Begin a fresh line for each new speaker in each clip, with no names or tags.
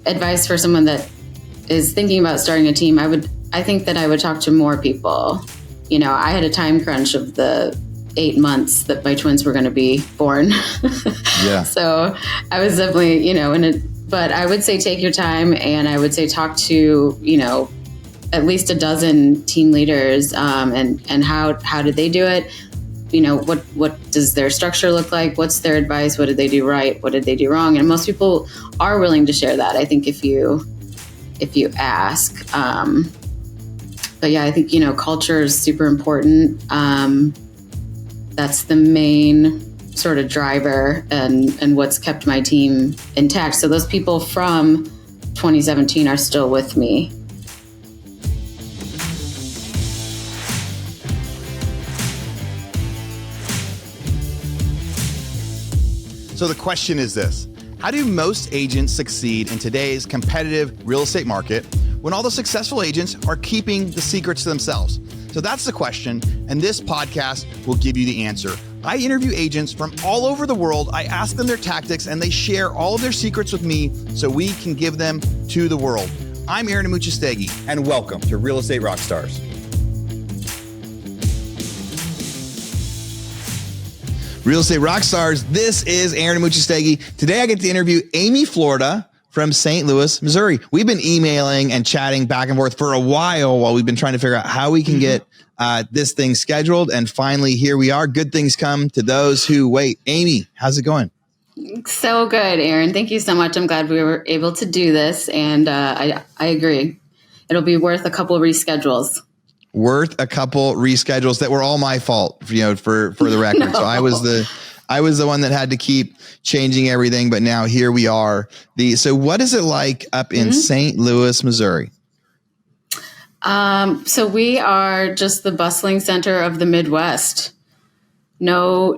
advice for someone that is thinking about starting a team, I think that I would talk to more people. I had a time crunch of the 8 months that my twins were going to be born.
Yeah.
So I was definitely, but I would say take your time, and I would say talk to, at least a dozen team leaders, and how did they do it? What does their structure look like? What's their advice? What did they do right? What did they do wrong? And most people are willing to share that, I think, if you ask. But yeah, I think, culture is super important. That's the main sort of driver and what's kept my team intact. So those people from 2017 are still with me.
So the question is this: how do most agents succeed in today's competitive real estate market when all the successful agents are keeping the secrets to themselves? So that's the question, and this podcast will give you the answer. I interview agents from all over the world. I ask them their tactics, and they share all of their secrets with me so we can give them to the world. I'm Aaron Amuchastegui, and welcome to Real Estate Rockstars. Real Estate Rockstars, this is Aaron Amuchastegui. Today I get to interview Amy Florida from St. Louis, Missouri. We've been emailing and chatting back and forth for a while we've been trying to figure out how we can get this thing scheduled. And finally, here we are. Good things come to those who wait. Amy, how's it going?
So good, Aaron. Thank you so much. I'm glad we were able to do this. And I agree. It'll be worth a couple of reschedules.
Worth a couple reschedules that were all my fault, for the record. No. So I was the one that had to keep changing everything, but now here we are. So what is it like up in St. Louis, Missouri?
So we are just the bustling center of the Midwest. No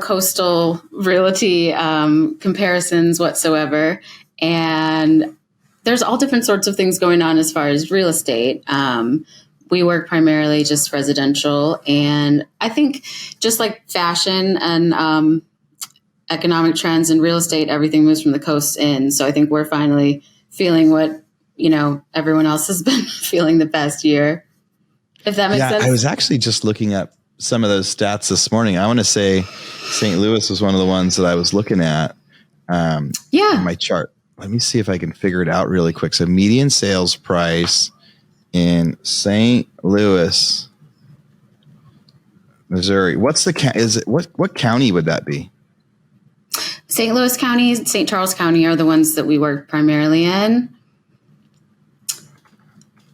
coastal realty comparisons whatsoever. And there's all different sorts of things going on as far as real estate. We work primarily just residential, and I think just like fashion and economic trends in real estate, everything moves from the coast in. So I think we're finally feeling what, everyone else has been feeling the past year, if that makes sense.
I was actually just looking up some of those stats this morning. I want to say St. Louis was one of the ones that I was looking at in my chart. Let me see if I can figure it out really quick. So median sales price in St. Louis, Missouri. What's the what county would that be?
St. Louis County, St. Charles County are the ones that we work primarily in.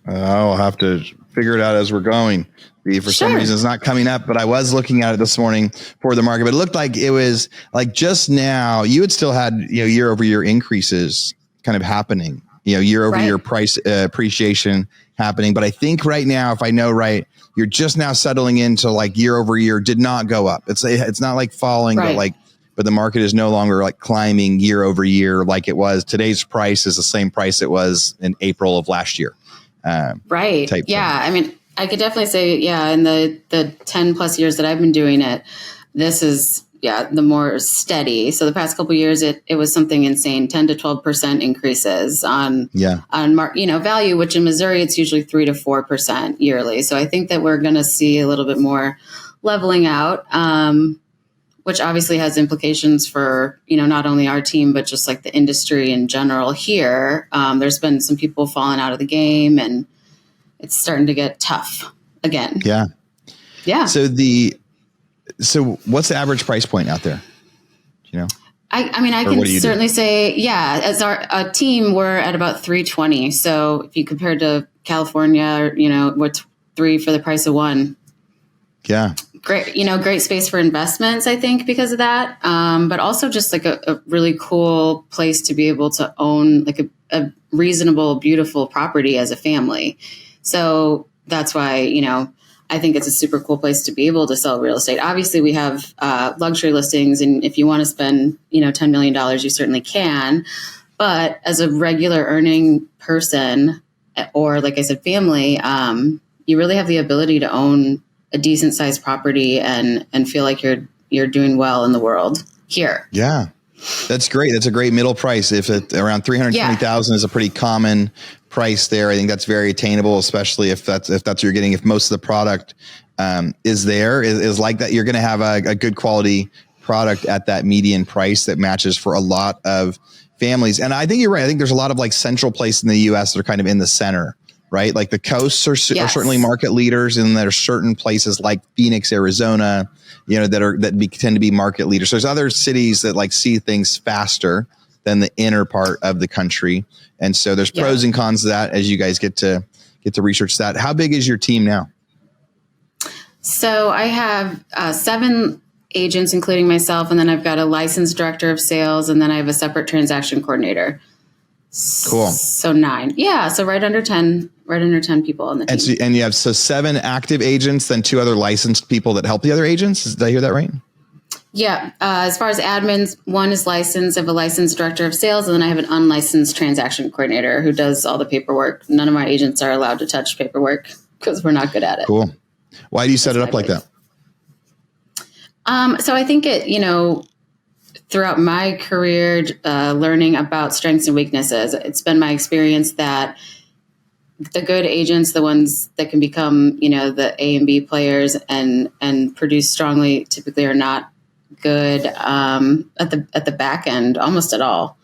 I'll have to figure it out as we're going. For some reason, it's not coming up, but I was looking at it this morning for the market. But it looked like it was like just now you had still had year over year increases kind of happening. Year over year price appreciation happening. But I think right now, if I know right, you're just now settling into like year over year did not go up. It's not like falling, but the market is no longer like climbing year over year like it was. Today's price is the same price it was in April of last year.
Right. Yeah. I mean, I could definitely say, in the 10 plus years that I've been doing it, this is, the more steady. So the past couple of years, it was something insane, 10 to 12% increases on value, which in Missouri, it's usually 3 to 4% yearly. So I think that we're going to see a little bit more leveling out, which obviously has implications for, not only our team, but just like the industry in general here. There's been some people falling out of the game, and it's starting to get tough again.
Yeah.
Yeah.
So what's the average price point out there?
I can certainly say, as a team, we're at about 320. So if you compare to California, we're 3 for the price of 1.
Yeah.
Great space for investments, I think, because of that. But also just like a really cool place to be able to own like a reasonable, beautiful property as a family. So that's why, I think it's a super cool place to be able to sell real estate. Obviously, we have luxury listings, and if you want to spend, $10 million, you certainly can. But as a regular earning person, or like I said, family, you really have the ability to own a decent sized property and feel like you're doing well in the world here.
Yeah. That's great. That's a great middle price. If it around 320,000 is a pretty common price there, I think that's very attainable, especially if that's what you're getting. If most of the product is like that, you're going to have a good quality product at that median price that matches for a lot of families. And I think you're right. I think there's a lot of like central places in the U.S. that are kind of in the center, right? Like the coasts are certainly market leaders, and there are certain places like Phoenix, Arizona, that tend to be market leaders. So there's other cities that like see things faster than the inner part of the country. And so there's pros and cons to that as you guys get to research that. How big is your team now?
So I have 7 agents, including myself, and then I've got a licensed director of sales, and then I have a separate transaction coordinator.
Cool.
So 9. Yeah. So right under 10 people on the team.
And you have 7 active agents, then 2 other licensed people that help the other agents. Did I hear that right?
Yeah. As far as admins, 1 is licensed. I have a licensed director of sales, and then I have an unlicensed transaction coordinator who does all the paperwork. None of my agents are allowed to touch paperwork because we're not good at it.
Cool. Why do you set it up like that?
So I think throughout my career, learning about strengths and weaknesses, it's been my experience that the good agents, the ones that can become, the A and B players and produce strongly, typically are not good at the back end almost at all.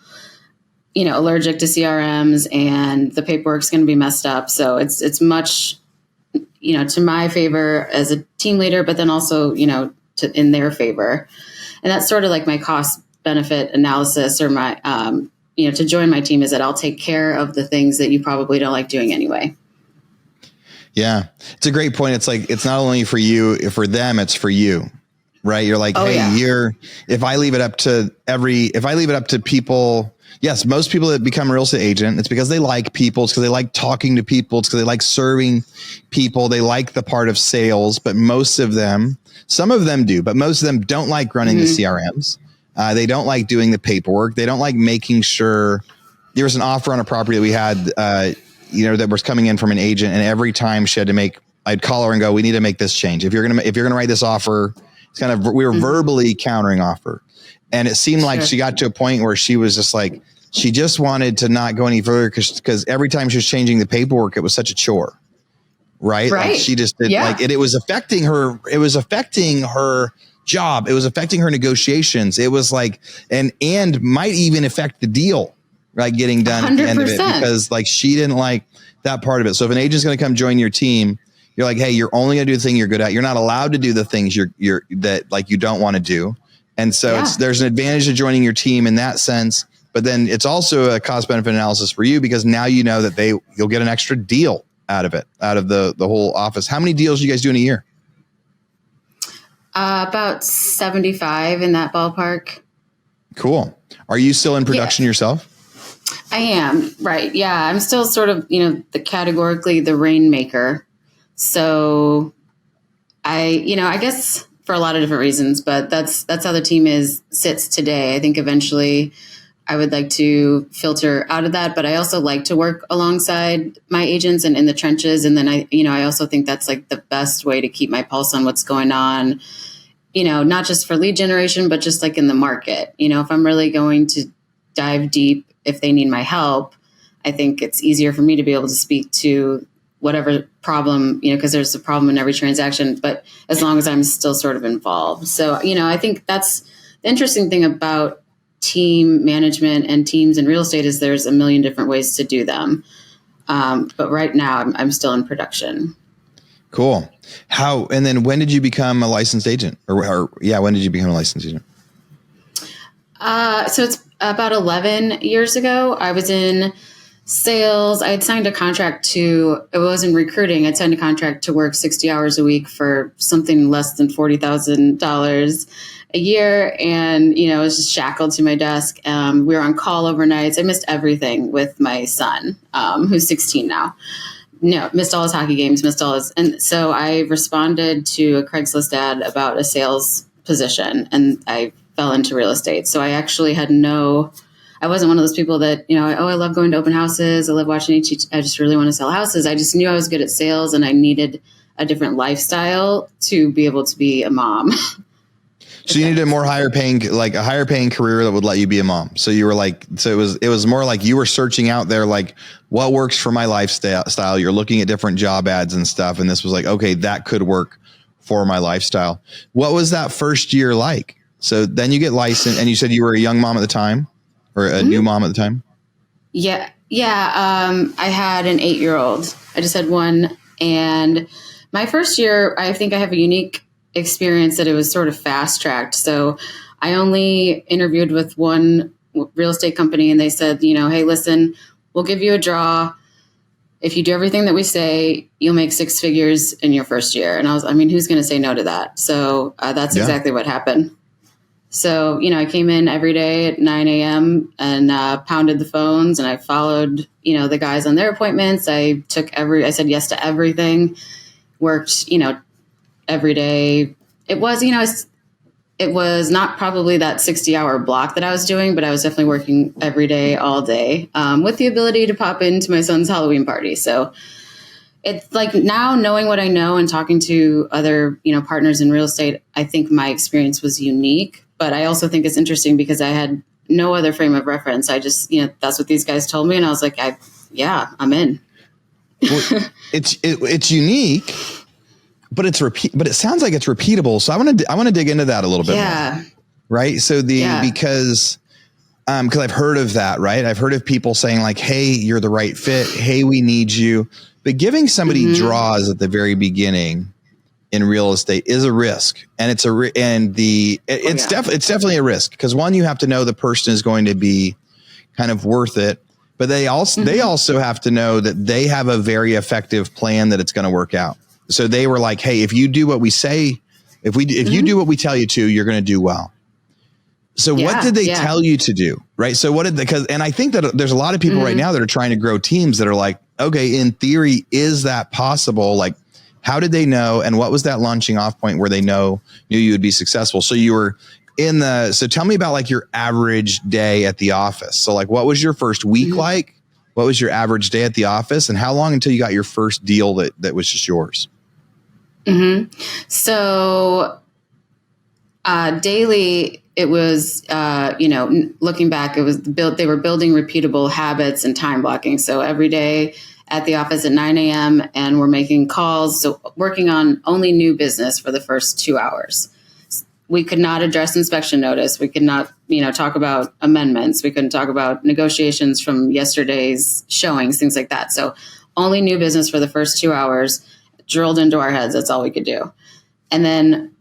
Allergic to CRMs, and the paperwork's going to be messed up. So it's much, to my favor as a team leader, but then also, in their favor. And that's sort of like my cost benefit analysis, or my, to join my team, is that I'll take care of the things that you probably don't like doing anyway. Yeah.
It's a great point. It's like, it's not only for you, for them, it's for you, right? You're like, if I leave it up to people, yes, most people that become a real estate agent, it's because they like people. It's because they like talking to people. It's because they like serving people. They like the part of sales, but some of them do, but most of them don't like running the CRMs. They don't like doing the paperwork. They don't like making sure. There was an offer on a property that we had, that was coming in from an agent, and every time she had to I'd call her and go, "We need to make this change. If you're gonna write this offer," we were verbally countering offer, and it seemed like she got to a point where she was just like, she just wanted to not go any further because every time she was changing the paperwork, it was such a chore. Right. Like she just did it was affecting her. It was affecting her job. It was affecting her negotiations. It was like, and might even affect the deal, right? Getting done 100%. At the end of it, because like she didn't like that part of it. So if an agent's going to come join your team, you're like, hey, you're only going to do the thing you're good at. You're not allowed to do the things that like you don't want to do. And so there's an advantage to joining your team in that sense. But then it's also a cost benefit analysis for you, because now you know that you'll get an extra deal out of the whole office. How many deals do you guys do in a year?
About 75 in that ballpark.
Cool. Are you still in production yourself?
I am. Right. Yeah. I'm still sort of, categorically the rainmaker. So I guess for a lot of different reasons, but that's how the team sits today. I think eventually I would like to filter out of that, but I also like to work alongside my agents and in the trenches. And then I also think that's like the best way to keep my pulse on what's going on, not just for lead generation, but just like in the market. If I'm really going to dive deep, if they need my help, I think it's easier for me to be able to speak to whatever problem, because there's a problem in every transaction, but as long as I'm still sort of involved. So, I think that's the interesting thing about team management and teams in real estate is there's a million different ways to do them. But right now I'm still in production.
Cool. And then when did you become a licensed agent when did you become a licensed agent?
So it's about 11 years ago. I was in sales. I had signed a contract it was in recruiting. I'd signed a contract to work 60 hours a week for something less than $40,000 a year. And, I was just shackled to my desk. We were on call overnights. I missed everything with my son, who's 16 now. No, missed all his hockey games, and so I responded to a Craigslist ad about a sales position, and I fell into real estate. So I actually I wasn't one of those people that, I love going to open houses. I love watching I just really want to sell houses. I just knew I was good at sales, and I needed a different lifestyle to be able to be a mom.
So you needed a more higher paying career that would let you be a mom. So you were like, so it was more like you were searching out there, like what works for my lifestyle. You're looking at different job ads and stuff. And this was like, okay, that could work for my lifestyle. What was that first year like? So then you get licensed, and you said you were a young mom at the time, or a new mom at the time.
Yeah. I had an 8-year-old. I just had one. And my first year, I think I have a unique experience that it was sort of fast tracked. So I only interviewed with one real estate company, and they said, hey, listen, we'll give you a draw. If you do everything that we say, you'll make 6 figures in your first year. And who's going to say no to that? So that's exactly what happened. So, I came in every day at 9 a.m. and pounded the phones, and I followed, the guys on their appointments. I said yes to everything, worked, every day. It was not probably that 60-hour block that I was doing, but I was definitely working every day, all day, with the ability to pop into my son's Halloween party. So it's like, now knowing what I know and talking to other, partners in real estate, I think my experience was unique. But I also think it's interesting because I had no other frame of reference. I just, that's what these guys told me. And I was like, I'm in.
Well, it's unique, but it sounds like it's repeatable. So I want to dig into that a little bit more. Right. So because I've heard of that, right? I've heard of people saying like, hey, you're the right fit. Hey, we need you. But giving somebody draws at the very beginning in real estate is a risk, and it's definitely a risk, because one, you have to know the person is going to be kind of worth it, but they also have to know that they have a very effective plan that it's going to work out. So they were like, hey, if you do what we say, if you do what we tell you to, you're going to do well. So what did they tell you to do? Right. So and I think that there's a lot of people right now that are trying to grow teams that are like, okay, in theory, is that possible? Like, how did they know? And what was that launching off point where they knew you would be successful? So you were so tell me about like your average day at the office. So like, what was your first week like? What was your average day at the office, and how long until you got your first deal that was just yours?
So, daily, it was, looking back, it was they were building repeatable habits and time blocking. So every day at the office at 9 a.m. and we're making calls. So working on only new business for the first 2 hours. We could not address inspection notice. We could not, talk about amendments. We couldn't talk about negotiations from yesterday's showings, things like that. So only new business for the first 2 hours, drilled into our heads. That's all we could do. And then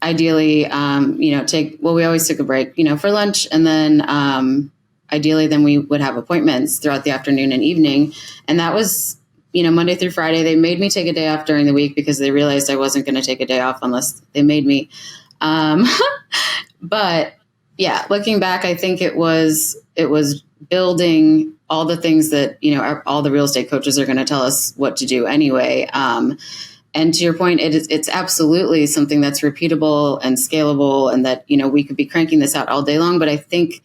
ideally, we always took a break, for lunch. And then, ideally, then we would have appointments throughout the afternoon and evening. And that was, Monday through Friday. They made me take a day off during the week because they realized I wasn't going to take a day off unless they made me. But yeah, looking back, I think it was building all the things that, all the real estate coaches are going to tell us what to do anyway. And to your point, it's absolutely something that's repeatable and scalable, and that, we could be cranking this out all day long. But I think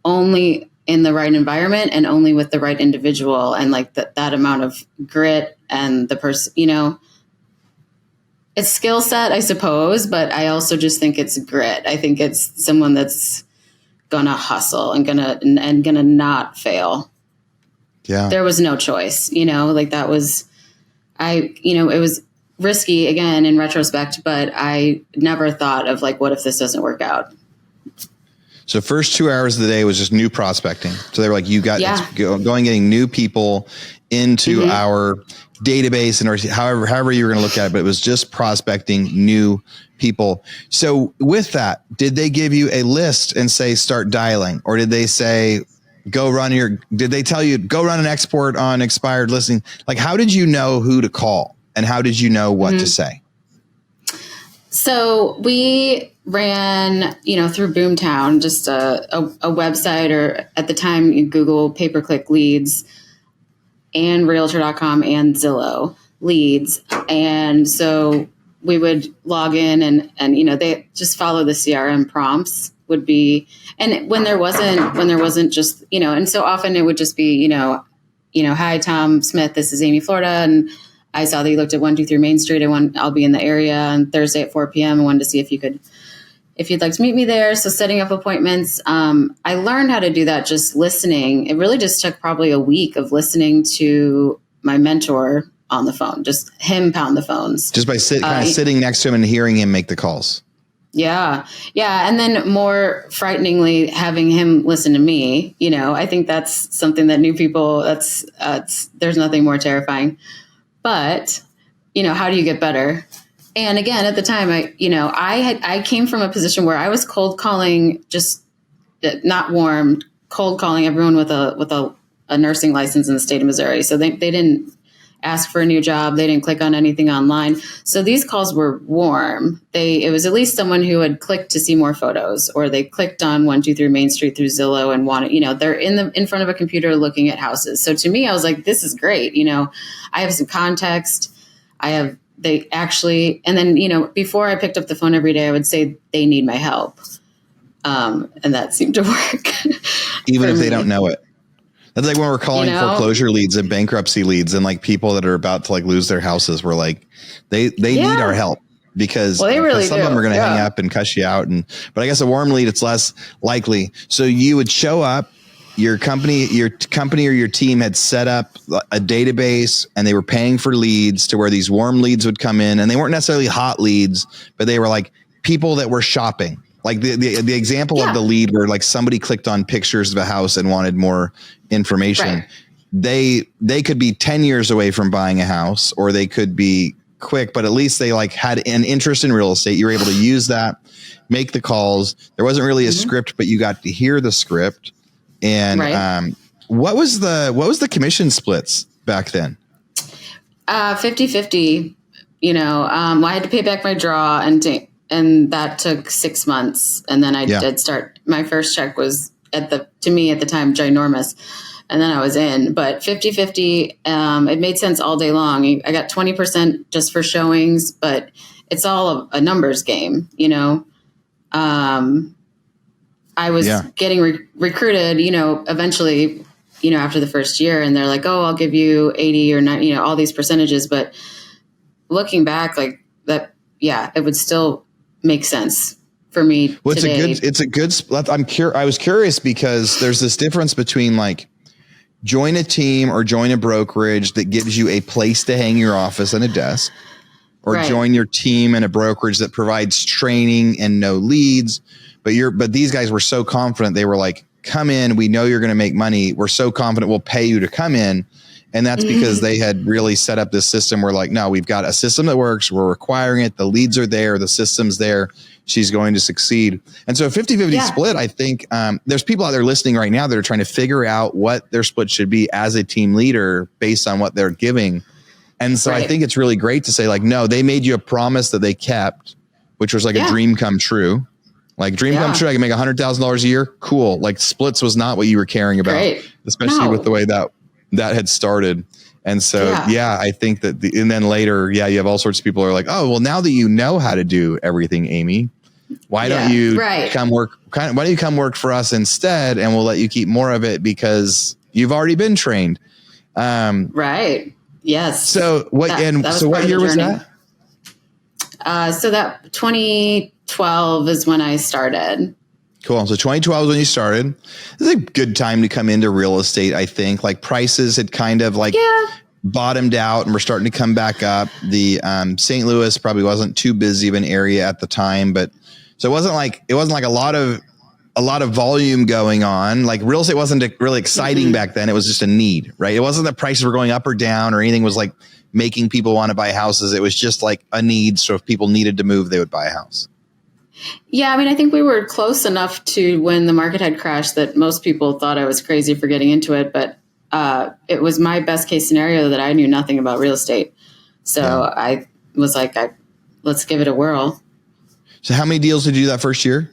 only in the right environment and only with the right individual, and like that amount of grit and the person, it's skill set, I suppose, but I also just think it's grit. I think it's someone that's gonna hustle and gonna not fail. Yeah. There was no choice, that was, it was risky again in retrospect, but I never thought of like, what if this doesn't work out?
So first 2 hours of the day was just new prospecting. So they were like, you got going, getting new people into our database, and or however you were going to look at it, but it was just prospecting new people. So with that, did they give you a list and say, start dialing, or did they say, did they tell you, go run an export on expired listing? Like, how did you know who to call, and how did you know what to say? So we ran, through Boomtown, just a website, or at the time you Google pay-per-click leads, and Realtor.com and Zillow leads. And so we would log in and they just follow the CRM prompts would be, and when there wasn't just, and so often it would just be, hi, Tom Smith, this is Amy, Florida. And I saw that you looked at 123 Main Street. I'll be in the area on Thursday at 4 p.m. I wanted to see if you could,
if you'd like to meet me there. So setting up appointments. I learned how to do that just listening. It really just took probably a week of listening to my mentor on the phone, just him pound the phones.
Just by sitting next to him and hearing him make the calls.
Yeah. Yeah. And then more frighteningly, having him listen to me, I think that's something that new people, there's nothing more terrifying. But, how do you get better? And again, at the time, I came from a position where I was cold calling, just not warm, cold calling everyone with a nursing license in the state of Missouri. So they didn't ask for a new job. They didn't click on anything online. So these calls were warm. It was at least someone who had clicked to see more photos, or they clicked on 123 Main Street through Zillow and wanted, they're in front of a computer looking at houses. So to me, I was like, this is great. I have some context. And then, before I picked up the phone every day, I would say they need my help. And that seemed to work.
Even if they don't know it. That's like when we're calling foreclosure leads and bankruptcy leads, and like people that are about to like lose their houses. We're like, they need our help because
some of them
are going to hang up and cuss you out. But I guess a warm lead, it's less likely. So you would show up, your company or your team had set up a database, and they were paying for leads to where these warm leads would come in, and they weren't necessarily hot leads, but they were like people that were shopping. Like the example of the lead where like somebody clicked on pictures of a house and wanted more information. Right. They could be 10 years away from buying a house, or they could be quick, but at least they like had an interest in real estate. You were able to use that, make the calls. There wasn't really a script, but you got to hear the script. And what was the commission splits back then?
50-50. I had to pay back my draw, and that took 6 months. And then I did start, my first check was to me at the time, ginormous. And then I was in, but 50-50, it made sense all day long. I got 20% just for showings, but it's all a numbers game, I was getting recruited, eventually, after the first year, and they're like, oh, I'll give you 80 or 90, all these percentages. But looking back like that, it would still make sense for me.
Well,
today.
It's a good split. I was curious because there's this difference between like join a team or join a brokerage that gives you a place to hang your office and a desk, or join your team and a brokerage that provides training and no leads. But these guys were so confident. They were like, come in. We know you're going to make money. We're so confident we'll pay you to come in. And that's because they had really set up this system where like, no, we've got a system that works. We're requiring it. The leads are there. The system's there. She's going to succeed. And so a 50-50 split, I think there's people out there listening right now that are trying to figure out what their split should be as a team leader based on what they're giving. And so I think it's really great to say like, no, they made you a promise that they kept, which was like a dream come true. Like dream come true. I can make $100,000 a year. Cool. Like splits was not what you were caring about, especially with the way that had started. And so, I think that and then later, you have all sorts of people who are like, oh, well, now that you know how to do everything, Amy, why don't you come work? Why don't you come work for us instead? And we'll let you keep more of it because you've already been trained.
Right. Yes.
So what, what year was that?
So that 2012 is when I started.
Cool. So 2012 is when you started. It's a good time to come into real estate, I think. Like prices had kind of like bottomed out and were starting to come back up. The St. Louis probably wasn't too busy of an area at the time, but so it wasn't like a lot of volume going on. Like real estate wasn't really exciting back then. It was just a need, right? It wasn't that prices were going up or down or anything was like making people want to buy houses. It was just like a need. So if people needed to move, they would buy a house.
Yeah, I mean, I think we were close enough to when the market had crashed that most people thought I was crazy for getting into it. But it was my best case scenario that I knew nothing about real estate. So I was like, let's give it a whirl.
So how many deals did you do that first year?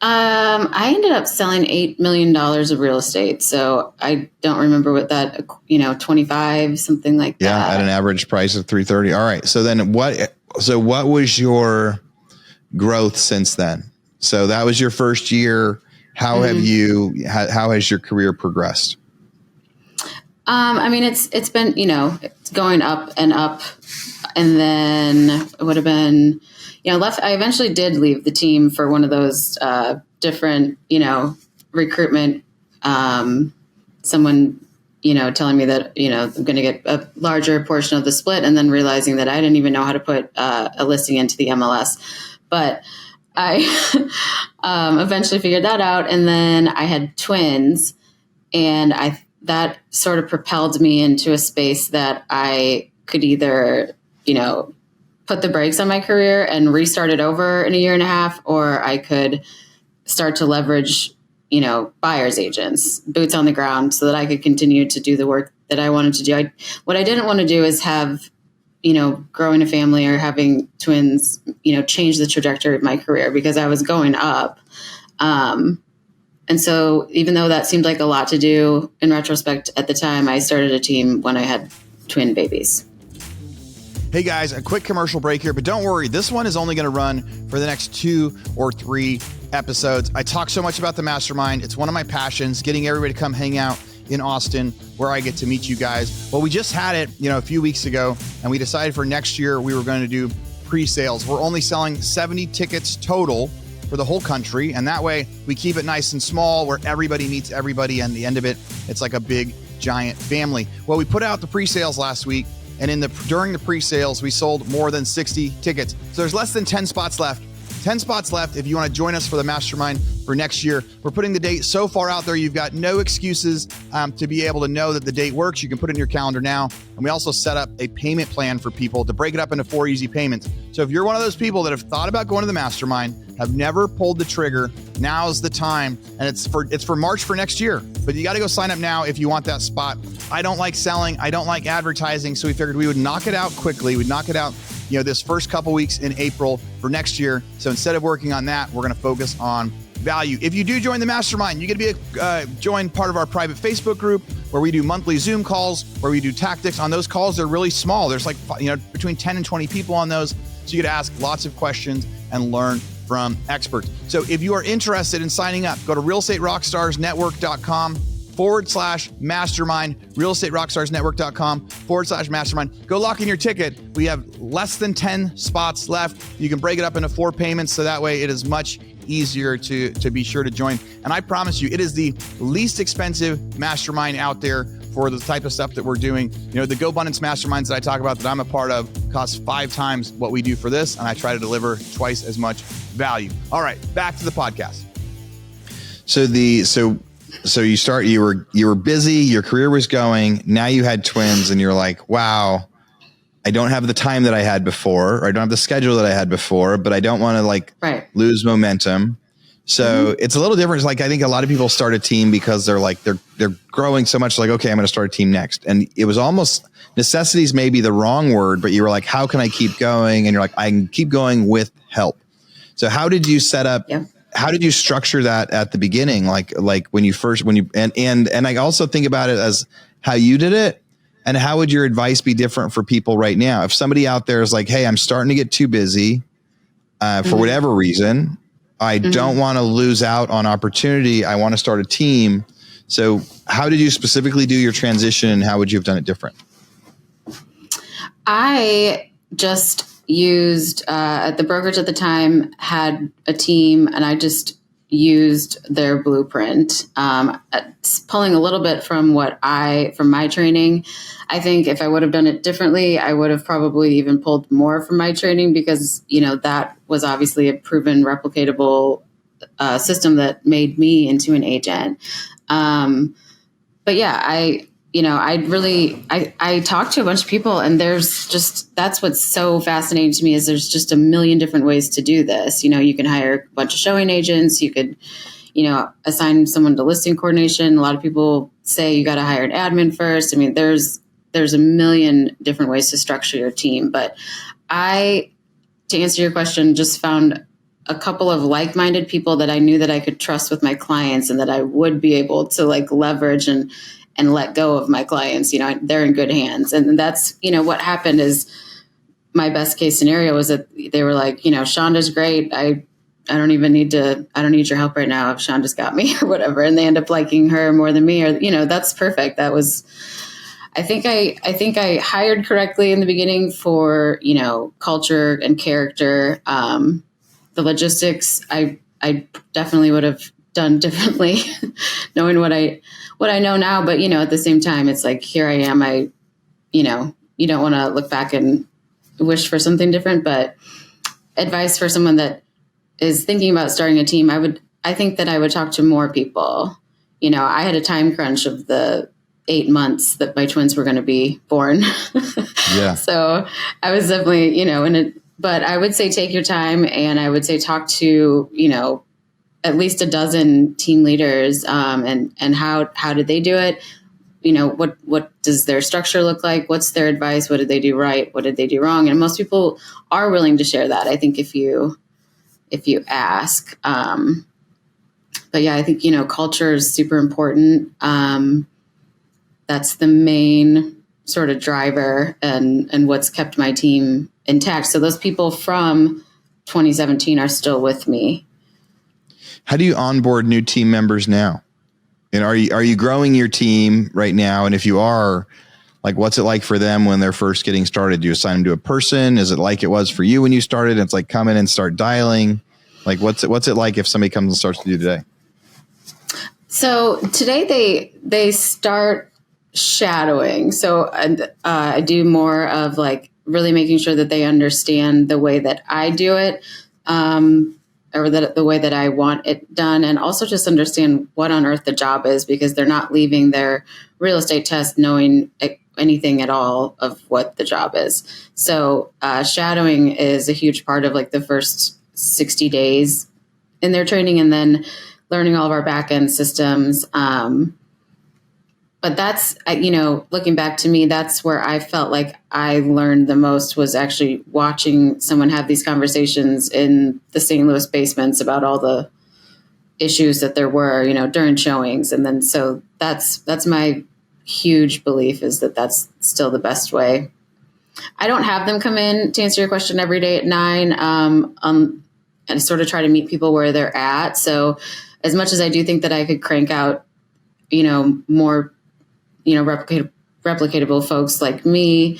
I ended up selling $8 million of real estate. So I don't remember what that, 25, something like that.
Yeah, at an average price of $330. All right. So then what was your growth since then? So that was your first year. How how has your career progressed?
I mean, it's been, it's going up and up, and then it would have been, I eventually did leave the team for one of those different, recruitment, someone, telling me that, I'm going to get a larger portion of the split, and then realizing that I didn't even know how to put a listing into the MLS. But I eventually figured that out. And then I had twins, and that sort of propelled me into a space that I could either, put the brakes on my career and restart it over in a year and a half, or I could start to leverage, buyer's agents, boots on the ground, so that I could continue to do the work that I wanted to do. What I didn't want to do is have, growing a family or having twins, change the trajectory of my career, because I was going up. And so even though that seemed like a lot to do in retrospect at the time, I started a team when I had twin babies.
Hey guys, a quick commercial break here, but don't worry, this one is only going to run for the next 2 or 3 episodes. I talk so much about the mastermind. It's one of my passions, getting everybody to come hang out in Austin, where I get to meet you guys. Well, we just had it, a few weeks ago, and we decided for next year we were going to do pre-sales. We're only selling 70 tickets total for the whole country, and that way we keep it nice and small, where everybody meets everybody, and at the end of it, it's like a big giant family. Well, we put out the pre-sales last week, and during the pre-sales, we sold more than 60 tickets. So there's less than 10 spots left. 10 spots left if you want to join us for the mastermind for next year. We're putting the date so far out there, you've got no excuses to be able to know that the date works. You can put it in your calendar now. And we also set up a payment plan for people to break it up into 4 easy payments. So if you're one of those people that have thought about going to the mastermind, have never pulled the trigger, now's the time. And it's for March for next year. But you got to go sign up now if you want that spot. I don't like selling. I don't like advertising. So we figured we would knock it out quickly. We'd knock it out this first couple weeks in April for next year. So instead of working on that, we're going to focus on value. If you do join the mastermind, you get to be join part of our private Facebook group, where we do monthly Zoom calls, where we do tactics. On those calls, they're really small. There's like between 10 and 20 people on those. So you get to ask lots of questions and learn from experts. So if you are interested in signing up, go to realestaterockstarsnetwork.com/mastermind, realestaterockstarsnetwork.com/mastermind. Go lock in your ticket. We have less than 10 spots left. You can break it up into 4 payments, so that way it is much easier to be sure to join. And I promise you, it is the least expensive mastermind out there for the type of stuff that we're doing. The GoBundance masterminds that I talk about that I'm a part of cost 5 times what we do for this, and I try to deliver twice as much value. All right, back to the podcast. So you were busy, your career was going, now you had twins, and you're like, wow, I don't have the time that I had before, or I don't have the schedule that I had before, but I don't want to lose momentum. So it's a little different. It's like, I think a lot of people start a team because they're growing so much, like, okay, I'm going to start a team next. And it was almost, necessities may be the wrong word, but you were like, how can I keep going? And you're like, I can keep going with help. So how did you set up? Yeah. How did you structure that at the beginning? And I also think about it as how you did it, and how would your advice be different for people right now? If somebody out there is like, hey, I'm starting to get too busy for whatever reason, I don't want to lose out on opportunity. I want to start a team. So how did you specifically do your transition, and how would you have done it different?
I just used, at the brokerage at the time, had a team, and I just used their blueprint, pulling a little bit from my training. I think if I would have done it differently, I would have probably even pulled more from my training, because, that was obviously a proven replicatable system that made me into an agent. But yeah, I talked to a bunch of people, and that's what's so fascinating to me, is there's just a million different ways to do this. You can hire a bunch of showing agents. You could, assign someone to listing coordination. A lot of people say you got to hire an admin first. I mean, there's a million different ways to structure your team. But to answer your question, just found a couple of like-minded people that I knew that I could trust with my clients, and that I would be able to leverage and let go of my clients. They're in good hands. And that's, what happened is, my best case scenario was that they were like, Shonda's great. I don't need your help right now if Shonda's got me or whatever. And they end up liking her more than me, or, that's perfect. That was I hired correctly in the beginning for, culture and character. The logistics, I definitely would have done differently, knowing what I know now. But, at the same time, it's like, here I am. You don't want to look back and wish for something different, but advice for someone that is thinking about starting a team, I think that I would talk to more people. I had a time crunch of the 8 months that my twins were going to be born.
Yeah.
So I was definitely, but I would say take your time, and I would say talk to, at least a dozen team leaders, and how did they do it? What does their structure look like? What's their advice? What did they do right? What did they do wrong? And most people are willing to share that, I think, if you ask. But yeah, I think, culture is super important. That's the main sort of driver and what's kept my team intact. So those people from 2017 are still with me.
How do you onboard new team members now? And are you growing your team right now? And if you are, like, what's it like for them when they're first getting started? Do you assign them to a person? Is it like it was for you when you started? It's like come in and start dialing. Like, what's it like if somebody comes and starts to do today?
So today they start shadowing. So I do more of like really making sure that they understand the way that I do it, or the way that I want it done, and also just understand what on earth the job is, because they're not leaving their real estate test knowing anything at all of what the job is. So shadowing is a huge part of like the first 60 days in their training, and then learning all of our back end systems. But that's, looking back to me, that's where I felt like I learned the most, was actually watching someone have these conversations in the St. Louis basements about all the issues that there were, during showings. And then, so that's my huge belief, is that that's still the best way. I don't have them come in, to answer your question, every day at 9, and sort of try to meet people where they're at. So as much as I do think that I could crank out, more, replicatable folks like me,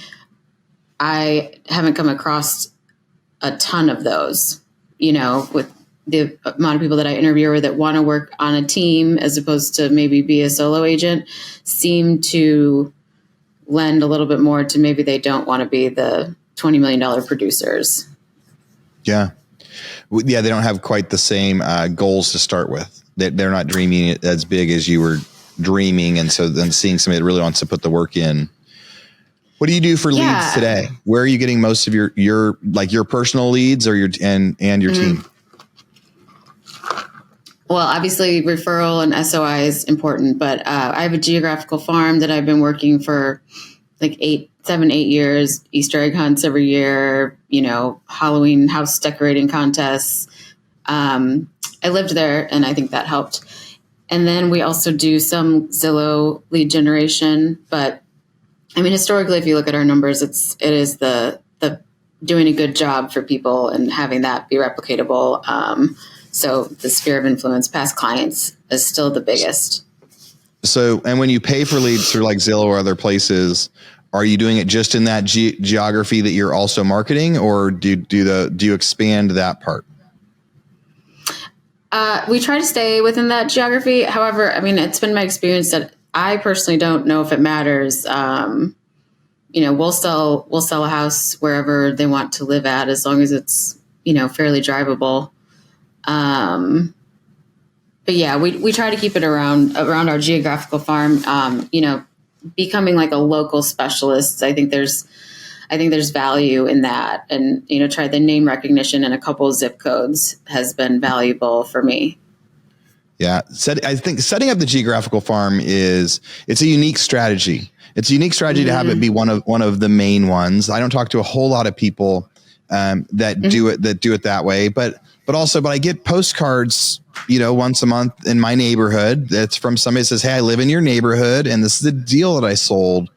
I haven't come across a ton of those, with the amount of people that I interview or that want to work on a team as opposed to maybe be a solo agent, seem to lend a little bit more to maybe they don't want to be the $20 million producers.
Yeah. Yeah, they don't have quite the same goals to start with. They're not dreaming as big as you were dreaming, and so then seeing somebody that really wants to put the work in. What do you do for leads today? Where are you getting most of your personal leads, or your team?
Well, obviously referral and SOI is important, but I have a geographical farm that I've been working for like 7, 8 years, Easter egg hunts every year, Halloween house decorating contests. I lived there, and I think that helped. And then we also do some Zillow lead generation. But I mean, historically, if you look at our numbers, it is the doing a good job for people and having that be replicatable. So the sphere of influence, past clients, is still the biggest.
So, and when you pay for leads through like Zillow or other places, are you doing it just in that geography that you're also marketing, or do you expand that part?
We try to stay within that geography. However, I mean, it's been my experience that I personally don't know if it matters. We'll sell a house wherever they want to live at, as long as it's, fairly drivable. But yeah, we try to keep it around our geographical farm. Becoming like a local specialist, I think there's value in that, and try the name recognition in a couple of zip codes has been valuable for me.
Yeah, I think setting up the geographical farm it's a unique strategy. It's a unique strategy to have it be one of the main ones. I don't talk to a whole lot of people that do it that way, but I get postcards, once a month in my neighborhood. That's from somebody that says, "Hey, I live in your neighborhood, and this is the deal that I sold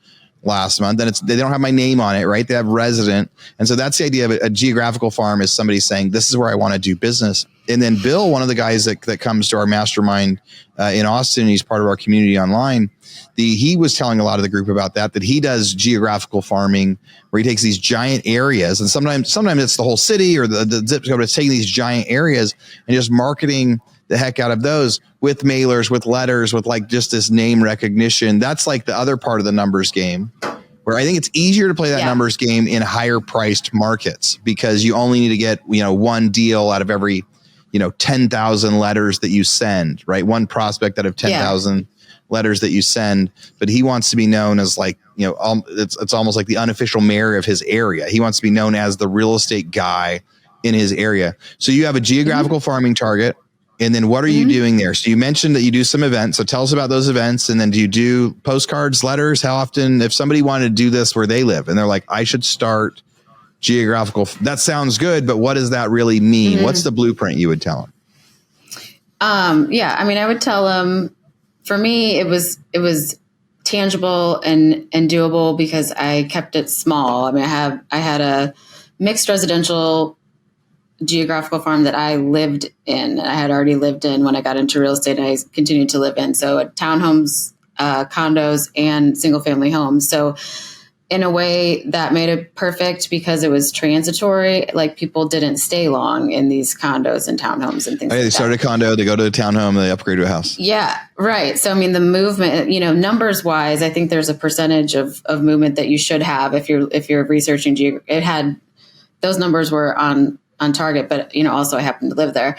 last month, and they don't have my name on it, right? They have resident. And so that's the idea of a geographical farm, is somebody saying, this is where I want to do business. And then Bill, one of the guys that comes to our mastermind in Austin, he's part of our community online. He was telling a lot of the group about that he does geographical farming, where he takes these giant areas, and sometimes it's the whole city or the zip code, but it's taking these giant areas and just marketing the heck out of those with mailers, with letters, with like just this name recognition. That's like the other part of the numbers game, where I think it's easier to play that numbers game in higher priced markets, because you only need to get, one deal out of every, 10,000 letters that you send, right? One prospect out of 10,000 letters that you send. But he wants to be known as like, it's almost like the unofficial mayor of his area. He wants to be known as the real estate guy in his area. So you have a geographical farming target. And then what are you doing there? So you mentioned that you do some events. So tell us about those events. And then do you do postcards, letters? How often, if somebody wanted to do this where they live and they're like, I should start geographical, that sounds good, but what does that really mean? What's the blueprint you would tell them?
I would tell them, for me, it was tangible and doable, because I kept it small. I had a mixed residential geographical farm that I lived in. I had already lived in when I got into real estate, and I continued to live in. So townhomes, condos, and single family homes. So in a way that made it perfect, because it was transitory. Like, people didn't stay long in these condos and townhomes and things like that. They
start a condo, they go to a townhome, they upgrade to a house.
Yeah, right. So, the movement, numbers wise, I think there's a percentage of movement that you should have if you're researching. Those numbers were on target, but also I happen to live there.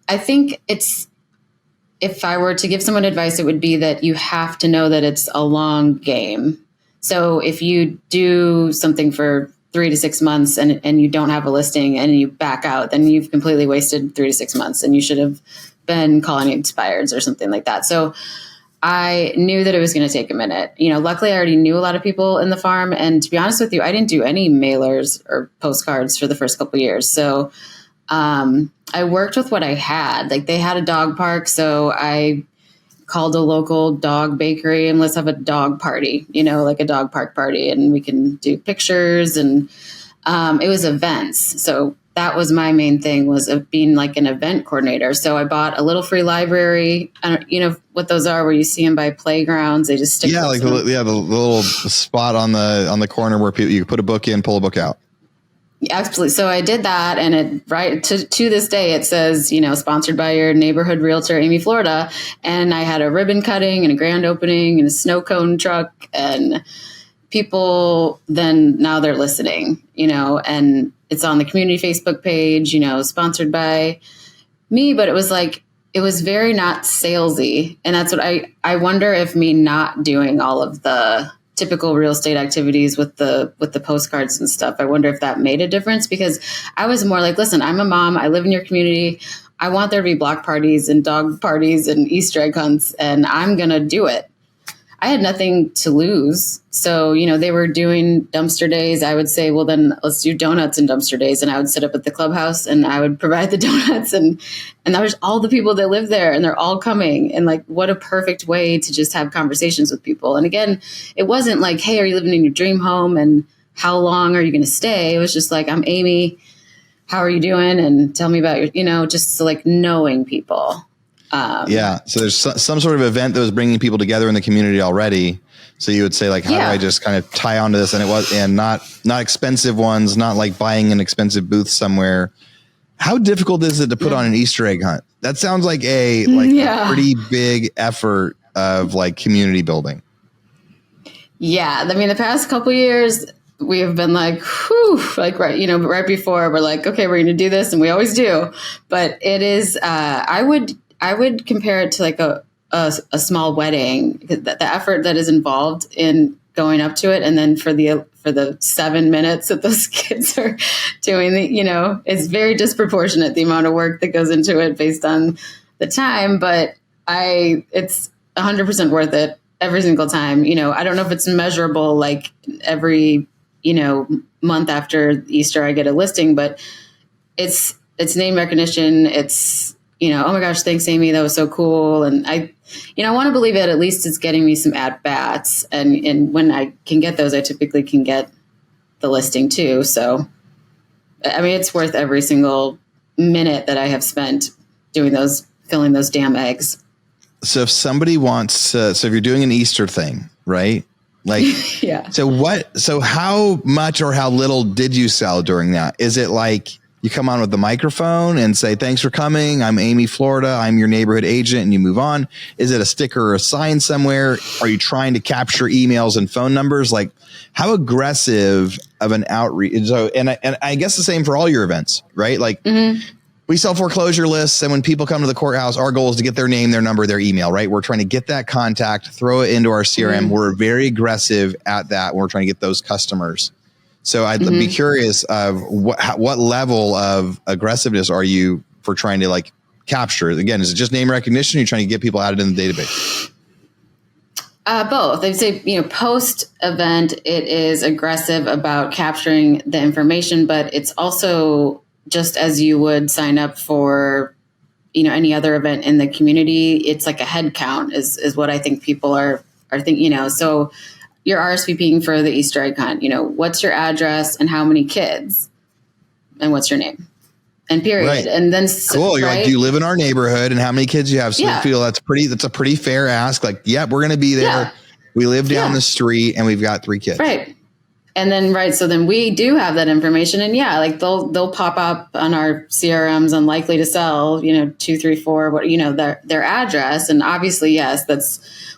I think if I were to give someone advice, it would be that you have to know that it's a long game. So if you do something for 3 to 6 months and you don't have a listing and you back out, then you've completely wasted 3 to 6 months, and you should have been calling expireds or something like that. So I knew that it was going to take a minute. Luckily I already knew a lot of people in the farm. And to be honest with you, I didn't do any mailers or postcards for the first couple of years. So I worked with what I had. Like, they had a dog park. So I called a local dog bakery and let's have a dog party, like a dog park party, and we can do pictures. And it was events. So that was my main thing, was of being like an event coordinator. So I bought a little free library. I don't, what those are, where you see them by playgrounds. They just stick.
Yeah, like the little spot on the corner where you put a book in, pull a book out.
Absolutely. So I did that, and to this day it says, sponsored by your neighborhood realtor, Amy, Florida. And I had a ribbon cutting and a grand opening and a snow cone truck, and people now they're listening, and it's on the community Facebook page, sponsored by me. But it was very not salesy. And that's what I wonder if me not doing all of the typical real estate activities with the postcards and stuff, I wonder if that made a difference, because I was more like, listen, I'm a mom. I live in your community. I want there to be block parties and dog parties and Easter egg hunts, and I'm going to do it. I had nothing to lose. So, they were doing dumpster days. I would say, well, then let's do donuts and dumpster days. And I would sit up at the clubhouse and I would provide the donuts, and that was all the people that live there, and they're all coming. And like, what a perfect way to just have conversations with people. And again, it wasn't like, hey, are you living in your dream home? And how long are you going to stay? It was just like, I'm Amy. How are you doing? And tell me about your, just like knowing people.
So there's some sort of event that was bringing people together in the community already. So you would say, like, how do I just kind of tie onto this? And not expensive ones, not like buying an expensive booth somewhere. How difficult is it to put on an Easter egg hunt? That sounds like a pretty big effort of like community building. Yeah.
The past couple of years we have been like, whew, like, right before we're like, okay, we're going to do this. And we always do, but it is, I would compare it to like a small wedding, the effort that is involved in going up to it. And then for the 7 minutes that those kids are doing, it's very disproportionate, the amount of work that goes into it based on the time. But it's 100% worth it every single time. I don't know if it's measurable, like every, month after Easter, I get a listing, but it's name recognition. It's oh my gosh, thanks, Amy. That was so cool. And I want to believe it. At least it's getting me some at bats. And when I can get those, I typically can get the listing too. So, I mean, it's worth every single minute that I have spent filling those damn eggs.
So if somebody wants, so if you're doing an Easter thing, right? Like,
yeah.
So how much or how little did you sell during that? Is it like you come on with the microphone and say, thanks for coming. I'm Amy, Florida. I'm your neighborhood agent, and you move on? Is it a sticker or a sign somewhere? Are you trying to capture emails and phone numbers? Like, how aggressive of an outreach? So, and I guess the same for all your events, right? Like, we sell foreclosure lists, and when people come to the courthouse, our goal is to get their name, their number, their email, right? We're trying to get that contact, throw it into our CRM. We're very aggressive at that when we're trying to get those customers. So I'd be curious of what level of aggressiveness are you for trying to like capture? Again, is it just name recognition? Or are you trying to get people added in the database?
Both. I'd say, post event, it is aggressive about capturing the information, but it's also just as you would sign up for, any other event in the community. It's like a head count is what I think people are thinking, so you're RSVPing for the Easter egg hunt, what's your address and how many kids and what's your name and period.
Right.
And then
cool. You're like, do you live in our neighborhood and how many kids you have? So we feel that's a pretty fair ask. Like, yeah, we're going to be there. Yeah. We live down the street and we've got 3 kids.
Right. And then, so then we do have that information, and like they'll pop up on our CRMs unlikely to sell, 2, 3, 4, their address. And obviously, yes,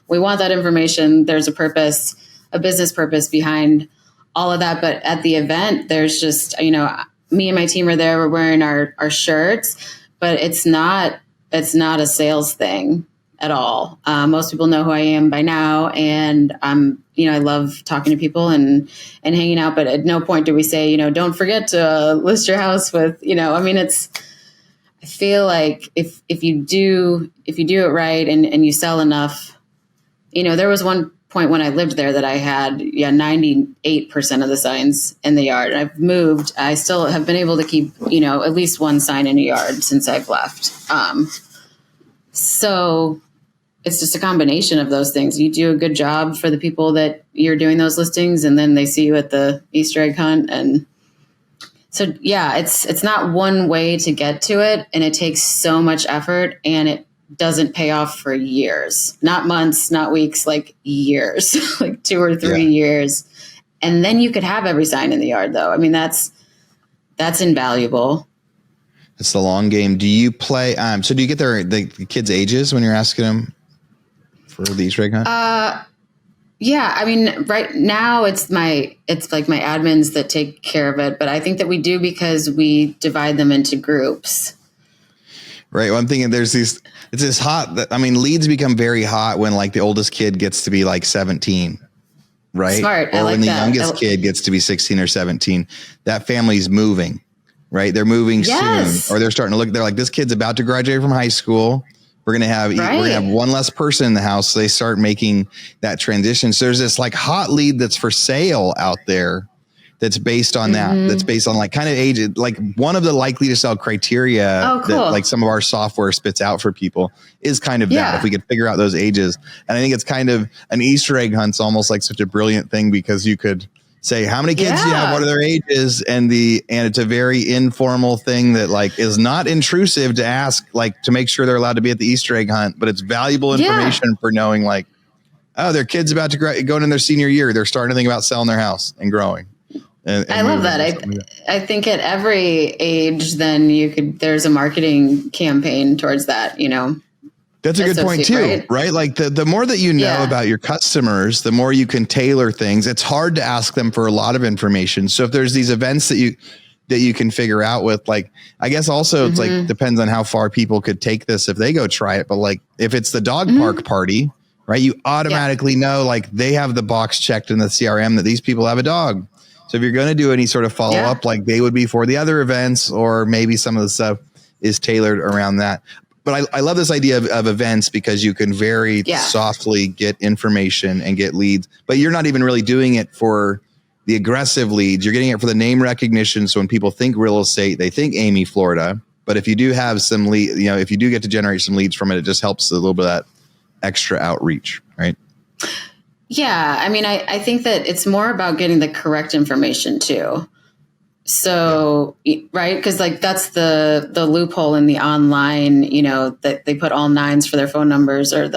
we want that information. There's a purpose, a business purpose behind all of that. But at the event, there's just, me and my team are there. We're wearing our shirts, but it's not a sales thing at all. Most people know who I am by now, and I love talking to people and hanging out. But at no point do we say, don't forget to list your house with, I feel like if you do it right and you sell enough, there was one point when I lived there that I had 98% of the signs in the yard. I've moved. I still have been able to keep, at least one sign in a yard since I've left. So it's just a combination of those things. You do a good job for the people that you're doing those listings, and then they see you at the Easter egg hunt. And so, it's not one way to get to it, and it takes so much effort, and it doesn't pay off for years, not months, not weeks, like years, like 2 or 3 years. And then you could have every sign in the yard, though. I mean, that's invaluable.
It's the long game. Do you play? So do you get the kids' ages when you're asking them for the Easter egg hunt?
Yeah. I mean, right now it's like my admins that take care of it, but I think that we do because we divide them into groups.
Right. Well, I'm thinking it's this hot leads become very hot when like the oldest kid gets to be like 17. Right.
Smart.
Or
I like
when the
that.
youngest kid gets to be 16 or 17, that family's moving. Right. They're moving soon, or they're starting to look, they're like, this kid's about to graduate from high school. We're going to have one less person in the house. So they start making that transition. So there's this like hot lead that's for sale out there. That's based on that. That's based on like kind of age, like one of the likely to sell criteria that like some of our software spits out for people is kind of that. If we could figure out those ages. And I think it's kind of an Easter egg hunt's almost like such a brilliant thing because you could say, how many kids do you have? What are their ages? And it's a very informal thing that like is not intrusive to ask, like to make sure they're allowed to be at the Easter egg hunt, but it's valuable information for knowing like, oh, their kid's about to go in their senior year. They're starting to think about selling their house and growing. And
I love that. I think at every age, then there's a marketing campaign towards that,
That's a good point too, right? Like the more that you know about your customers, the more you can tailor things. It's hard to ask them for a lot of information. So if there's these events that you can figure out with, like, I guess also it's like depends on how far people could take this if they go try it. But like if it's the dog park party, right? You automatically know like they have the box checked in the CRM that these people have a dog. So if you're going to do any sort of follow up, like they would be for the other events, or maybe some of the stuff is tailored around that. But I love this idea of events because you can very softly get information and get leads, but you're not even really doing it for the aggressive leads. You're getting it for the name recognition. So when people think real estate, they think Amy, Florida, But if you do have some lead, if you do get to generate some leads from it, it just helps a little bit of that extra outreach, right?
Yeah. I mean, I think that it's more about getting the correct information too. So, right. Cause like that's the loophole in the online, that they put all 9s for their phone numbers, or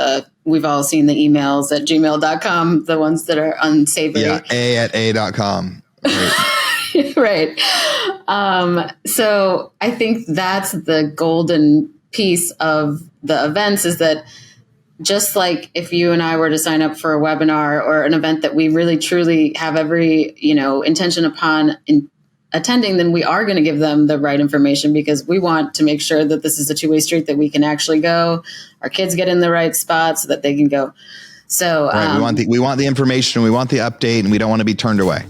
we've all seen the emails at gmail.com, the ones that are unsavory.
Yeah. a@a.com. Right.
Right. So I think that's the golden piece of the events, is that just like if you and I were to sign up for a webinar or an event that we really truly have every, intention upon attending, then we are going to give them the right information, because we want to make sure that this is a two-way street, that we can actually go, our kids get in the right spot so that they can go. So
right. We want the information, we want the update, and we don't want to be turned away.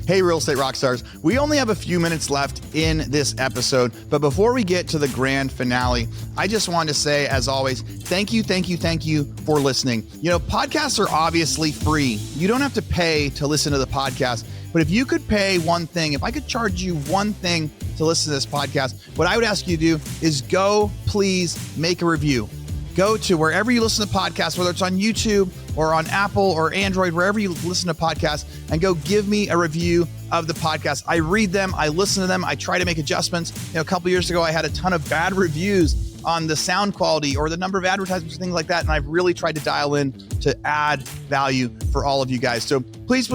Hey, Real Estate Rockstars, we only have a few minutes left in this episode, but before we get to the grand finale, I just wanted to say, as always, thank you for listening. Podcasts are obviously free. You don't have to pay to listen to the podcast, but if you could pay one thing, if I could charge you one thing to listen to this podcast, what I would ask you to do is go, please make a review. Go to wherever you listen to podcasts, whether it's on YouTube or on Apple or Android, wherever you listen to podcasts, and go give me a review of the podcast. I read them, I listen to them, I try to make adjustments. A couple years ago, I had a ton of bad reviews on the sound quality or the number of advertisements, things like that. And I've really tried to dial in to add value for all of you guys. So please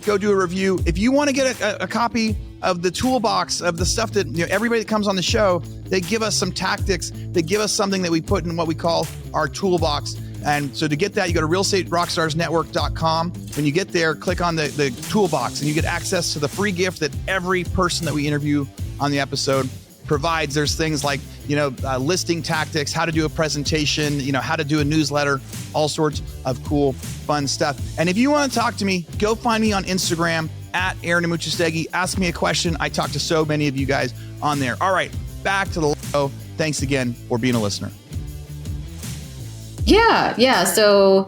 go do a review. If you want to get a copy of the toolbox of the stuff that everybody that comes on the show, they give us some tactics, they give us something that we put in what we call our toolbox. And so to get that, you go to realestaterockstarsnetwork.com. When you get there, click on the toolbox, and you get access to the free gift that every person that we interview on the episode provides. There's things like, listing tactics, how to do a presentation, how to do a newsletter, all sorts of cool, fun stuff. And if you want to talk to me, go find me on Instagram at Aaron Amuchastegui. Ask me a question. I talk to so many of you guys on there. All right, back to the show. Thanks again for being a listener.
Yeah. So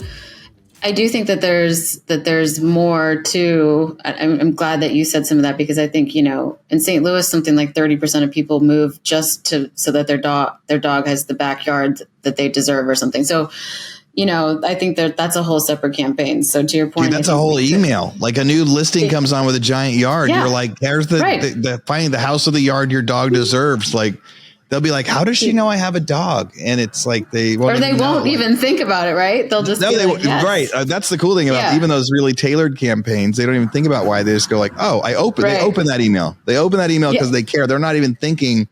I do think that there's more to. I'm glad that you said some of that, because I think in St. Louis, something like 30% of people move just so that their dog has the backyard that they deserve or something. So I think that's a whole separate campaign. So to your point,
dude, that's a whole email. Like a new listing comes on with a giant yard. Yeah. You're like, there's the finding the house of the yard your dog deserves. Like, they'll be like, how does she know I have a dog? And it's like they won't
even think about it, right? They'll just yes.
Right. That's the cool thing about even those really tailored campaigns. They don't even think about why. They just go like, oh, they open that email. They open that email because they care. They're not even thinking,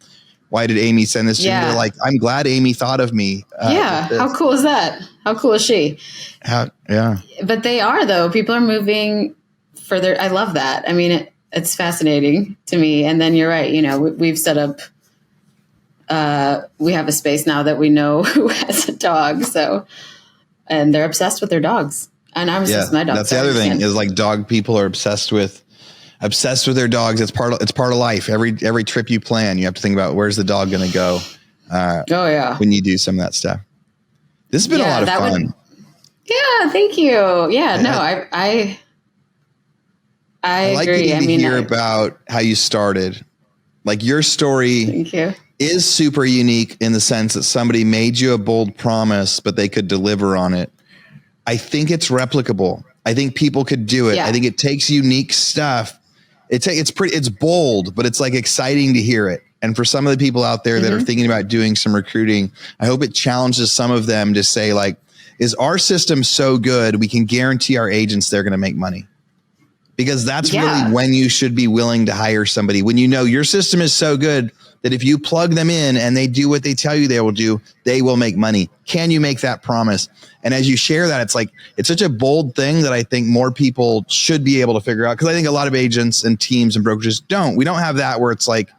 why did Amy send this to me? They're like, I'm glad Amy thought of me.
How cool is that? How cool is she? But they are, though. People are moving further. I love that. I mean, it's fascinating to me. And then you're right. We've set up, we have a space now that we know who has a dog. So, and they're obsessed with their dogs. And I'm obsessed with my dog.
That's the other thing is like dog people are obsessed with their dogs. It's part of life. Every trip you plan, you have to think about where's the dog going to go. When you do some of that stuff. This has been a lot of fun.
Thank you. Yeah, no, I
like
agree.
To hear about how you started. Like your story
Thank you.
Is super unique in the sense that somebody made you a bold promise, but they could deliver on it. I think it's replicable. I think people could do it. Yeah. I think it takes unique stuff. It's bold, but it's like exciting to hear it. And for some of the people out there that are thinking about doing some recruiting, I hope it challenges some of them to say like, is our system so good we can guarantee our agents they're going to make money? Because that's really when you should be willing to hire somebody. When you know your system is so good that if you plug them in and they do what they tell you they will do, they will make money. Can you make that promise? And as you share that, it's like, it's such a bold thing that I think more people should be able to figure out. Cause I think a lot of agents and teams and brokerages we don't have that where it's like,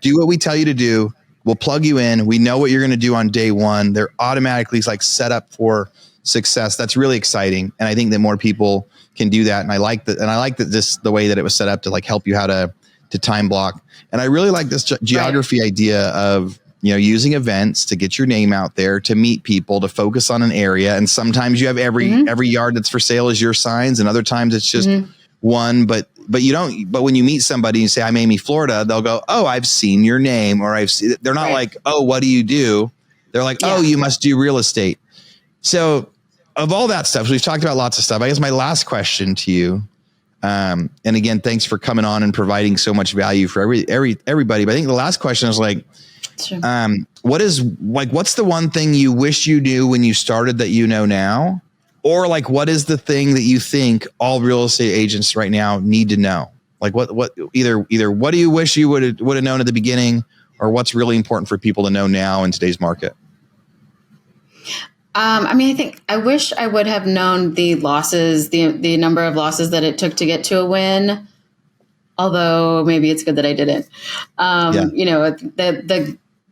do what we tell you to do. We'll plug you in. We know what you're going to do on day one. They're automatically like set up for success. That's really exciting. And I think that more people can do that. And I like that. And I like that the way that it was set up to like help you how to time block. And I really like this geography idea of, using events to get your name out there, to meet people, to focus on an area. And sometimes you have every yard that's for sale is your signs. And other times it's just one, but but you don't, but when you meet somebody and you say, I'm Amy Florida, they'll go, oh, I've seen your name, or they're not like, oh, what do you do? They're like, oh, you must do real estate. So of all that stuff, we've talked about lots of stuff. I guess my last question to you, and again, thanks for coming on and providing so much value for everybody. But I think the last question is like,
sure.
What's the one thing you wish you knew when you started that you know now? Or like, what is the thing that you think all real estate agents right now need to know? Like either what do you wish you would have known at the beginning, or what's really important for people to know now in today's market?
I think I wish I would have known the losses, the number of losses that it took to get to a win. Although maybe it's good that I didn't.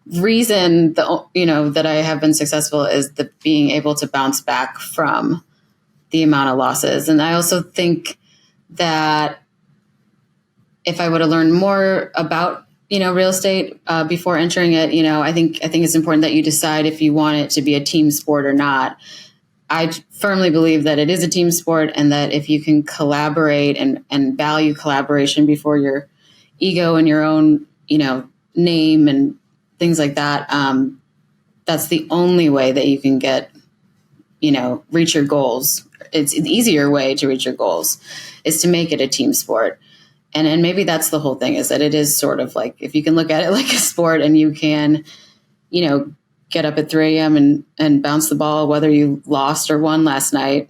The reason that I have been successful is the being able to bounce back from the amount of losses. And I also think that if I would have learned more about, real estate before entering it, I think it's important that you decide if you want it to be a team sport or not. I firmly believe that it is a team sport, and that if you can collaborate and value collaboration before your ego and your own, name and things like that, that's the only way that you can reach your goals. It's an easier way to reach your goals is to make it a team sport. And maybe that's the whole thing, is that it is sort of like, if you can look at it like a sport and you can, get up at 3 a.m. and bounce the ball, whether you lost or won last night,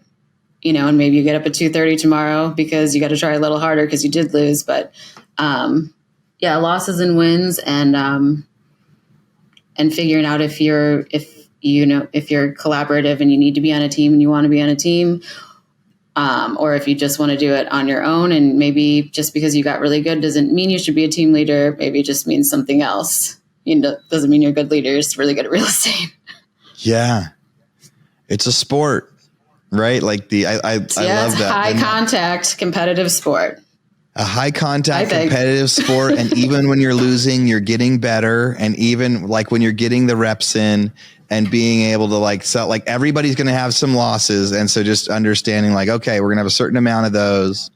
and maybe you get up at 2:30 tomorrow because you got to try a little harder because you did lose. But losses and wins, and figuring out if you're collaborative and you need to be on a team and you want to be on a team, or if you just want to do it on your own. And maybe just because you got really good doesn't mean you should be a team leader. Maybe it just means something else. Doesn't mean you're a good leader. You're just really good at real estate. Yeah.
It's a sport, right? Like I love that.
High contact, competitive sport.
A high contact, competitive sport. And even when you're losing, you're getting better. And even like when you're getting the reps in and being able to everybody's going to have some losses. And so just understanding okay, we're going to have a certain amount of those,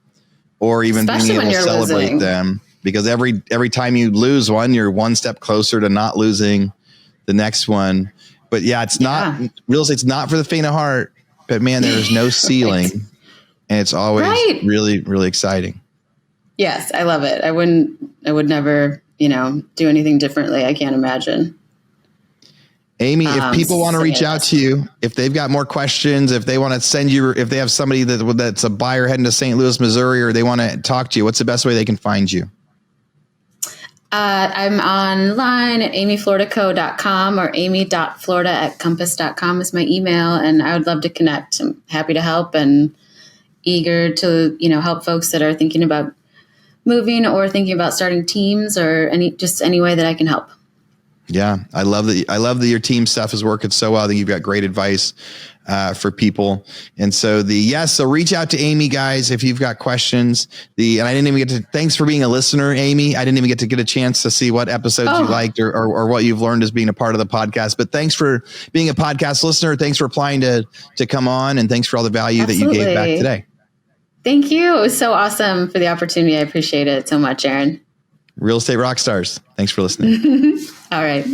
or even
especially
being able to celebrate them. Because every time you lose one, you're one step closer to not losing the next one. But it's not real estate's not for the faint of heart. But man, there is no ceiling, and it's always really, really exciting.
Yes, I love it. I would never, do anything differently. I can't imagine.
Amy, if people want to reach out to you, if they've got more questions, if they want to send you, if they have somebody that's a buyer heading to St. Louis, Missouri, or they want to talk to you, what's the best way they can find you?
I'm online at amyfloridaco.com, or amy.florida@compass.com is my email. And I would love to connect. I'm happy to help and eager to, help folks that are thinking about moving or thinking about starting teams, or any way that I can help.
Yeah. I love that your team stuff is working so well. I think you've got great advice for people. And so so reach out to Amy, guys, if you've got questions. And I didn't even thanks for being a listener, Amy. I didn't even get to get a chance to see what episodes you liked or what you've learned as being a part of the podcast. But thanks for being a podcast listener. Thanks for applying to come on, and thanks for all the value that you gave back today.
Thank you. It was so awesome for the opportunity. I appreciate it so much, Aaron.
Real estate rock stars. Thanks for listening.
All right.